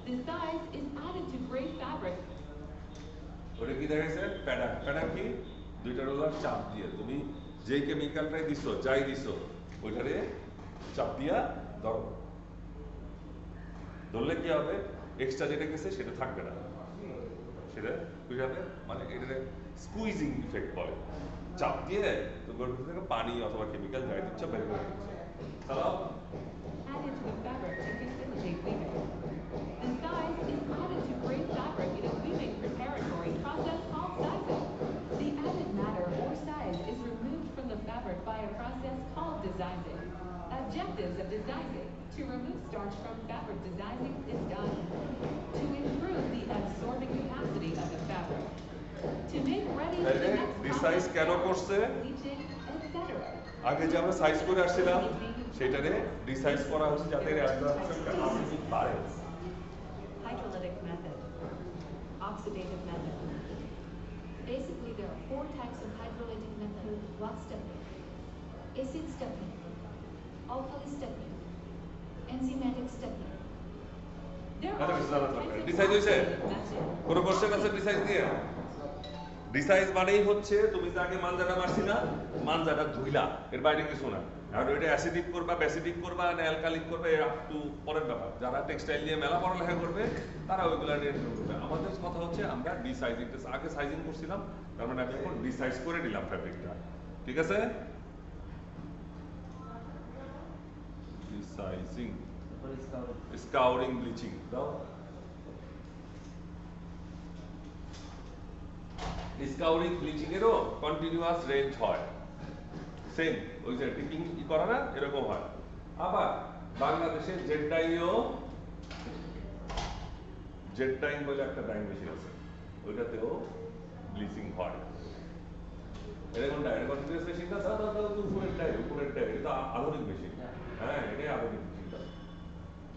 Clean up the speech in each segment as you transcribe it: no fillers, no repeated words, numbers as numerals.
The size is added to gray fabric. ওটা কি দেখাইছে? প্যাডার। প্যাডার কি? দুইটা রোলার চাপ দিয়ে তুমি যেই কেমিক্যালটাই দিছো, যাই দিছো, ওইটারে চাপ দিয়া ধরো। ধরলে কি হবে? এক্সট্রা যেটা গেছে সেটা থাকবে না। সেটা বুঝাবে, মানে এটা স্কুইজিং ইফেক্ট বলে। চাপ দিয়ে তোমার ভিতর থেকে পানি অথবা কেমিক্যাল যাই দিচ্ছ বের করে দিচ্ছে। চালাও। Added to the fabric to facilitate weaving. The size is added to gray fabric in a weaving preparatory process called sizing. The added matter or size is removed from the fabric by a process called desizing. Objectives of desizing: to remove starch from fabric. Desizing is done to improve the absorbing capacity of the fabric, to make ready for the next ডিসাইজ কেন করছে? bleaching, etc. আগে যে আমরা size করে আসছিলাম সেটারে ডিসাইজ করা হচ্ছে যাতে এর অ্যাবজর্পশনটা বাড়ে। Hydrolytic method, oxidative method. Basically, there are 4 types of hydrolytic method: rock stepping, acid stepping, alkali stepping, enzymatic stepping. There Ada are কিছু জানার দরকার। types of ডিসাইজ হয়েছে? oxidative method. কোনো কোশ্চেন আছে ডিসাইজ নিয়ে? ডিসাইজ মানেই হচ্ছে তুমি যাকে মানজাটা মারছি না, মানজাটা ধুইলা, এর বাইরে কিছু না। আর এটা অ্যাসিডিক করবা, বেসিডিক করবা না অ্যালকালিক করবে, এর একটু পরের ব্যাপার। যারা টেক্সটাইল নিয়ে মেলা পড়ালেখা করবে তারা ওইগুলা নিয়ে করবে। আমাদের কথা হচ্ছে আমরা ডিসাইজিং, আগে সাইজিং করছিলাম, তার মানে আমি এখন ডিসাইজ করে নিলাম ফ্যাব্রিকটা। ঠিক আছে? ডিসাইজিং, স্কাউরিং, ব্লিচিং দাও। স্কাউরিং ব্লিচিং এরও কন্টিনিউয়াস রেঞ্জ হয়, সেম ওই যে ডিপিং করা না এরকম হয়। আবার বাংলাদেশে জেট ডাইং বলে একটা ডাইং মেশিন আছে, ওইটাতেও ব্লিচিং হয়। এরকম ডাই কন্টিনিউয়াস মেশিন না, দাও দাও উপরের ডাই, এটা আধুনিক মেশিন। হ্যাঁ, এটাই আধুনিক মেশিনটা।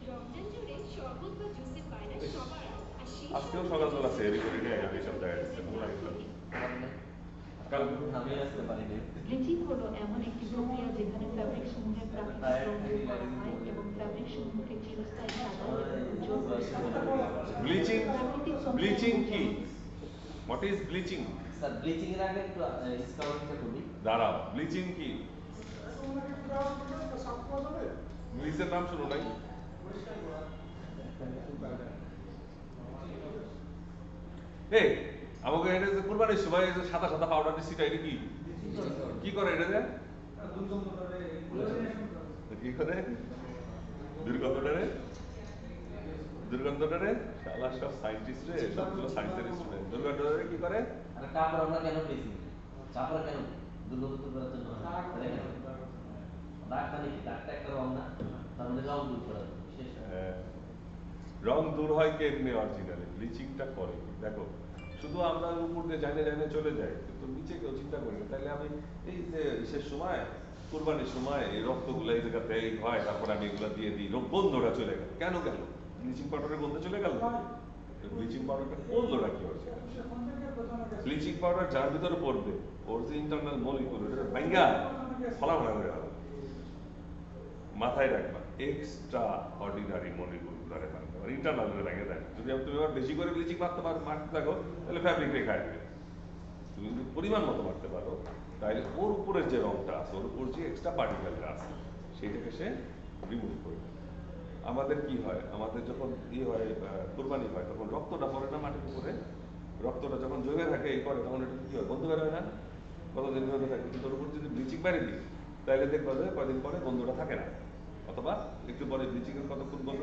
রমজান জুড়ে শরবত বা জুসের বায়না সবার, আর সেই আজকেও সকালবেলা সেরি করে নিয়ে আমি সব জায়গায় দিচ্ছি, ভালো লাগলো। কাল আমি আসতে পারি না। ব্লিচিং হলো এমন একটি প্রক্রিয়া যেখানে ফ্যাব্রিক সমূহের প্রাকৃতিক রং দূর করা হয় এবং ফ্যাব্রিক সমূহকে চিরস্থায়ী সাদা এবং উজ্জ্বল করে তোলা হয়। ব্লিচিং, প্রাকৃতিক ব্লিচিং সম্পদ কি? যেমন- what is bleaching? Sir bleaching এর আগে একটু স্কাউটিংটা করি। দাঁড়াও, ব্লিচিং কি? ব্লিচের নাম শুনো নাই? এই আমাকে এটা যে কুরবানির সময় এই যে সাদা সাদা পাউডার দিচ্ছি এটা কি? কি করে এটা যে? কি করে? দুর্গন্ধটারে? দুর্গন্ধটারে? শালা সব সায়েন্টিস্ট রে, সবগুলো সায়েন্সের স্টুডেন্ট। দুর্গন্ধটারে কি করে? আর কাপড় আমরা কেন ব্লিচিং? কাপড় কেন দুর্গন্ধ দূর করার জন্য? দাগটা নাকি দাগটা একটা রং না, তার মধ্যে রং দূর করার জন্য শেষ। রং দূর হয় কেমনে অরিজিনালি? ব্লিচিংটা করে কি? দেখো, শুধু আমরা উপর দিয়ে জানে চলে যাই, কিন্তু নিচে কেউ চিন্তা করি না। তাহলে আমি এই যে শেষ সময় কুরবানির সময় এই রক্তগুলো এই জায়গাতে এই হয়, তারপরে আমি এগুলো দিয়ে দিই, গন্ধটা চলে গেল। কেন গেল? ব্লিচিং পাউডারের গন্ধ চলে গেল? ব্লিচিং পাউডারটা গন্ধটা কি হচ্ছে? ব্লিচিং পাউডার যার ভিতরে পড়বে, ওর যে ইন্টারনাল মলিকুল ওটা ভাঙ্গা ফলাফলা করে গেল। মাথায় রাখবা, এক্সট্রা অর্ডিনারি মলিকুল গুলারে ভাঙতে পারে, ইন্টারনাল গুলো ভেঙে দেয়। যদি তুমি আবার বেশি করে ব্লিচিং মারতে থাকো তাহলে ফ্যাব্রিক রেখায় দেবে। তুমি যদি পরিমাণ মতো মারতে পারো তাহলে ওর উপরের যে রংটা আছে, ওর উপর যে এক্সট্রা পার্টিকেলটা আছে সেইটাকে সে রিমুভ করবে। আমাদের কি হয়, আমাদের যখন হয় কোরবানি হয়, তখন রক্তটা পড়ে না মাটির উপরে, রক্তটা যখন জমে থাকে এই করে, তখন এটা কি হয়, গন্ধ বের হয় না? কতদিন ধরে থাকে। কিন্তু ওর উপর যদি ব্লিচিং মেরে দিই তাহলে দেখবা যে কয়দিন পরে গন্ধটা থাকে না, অথবা একটু পরে ব্লিচিং এর কতক্ষণ গন্ধ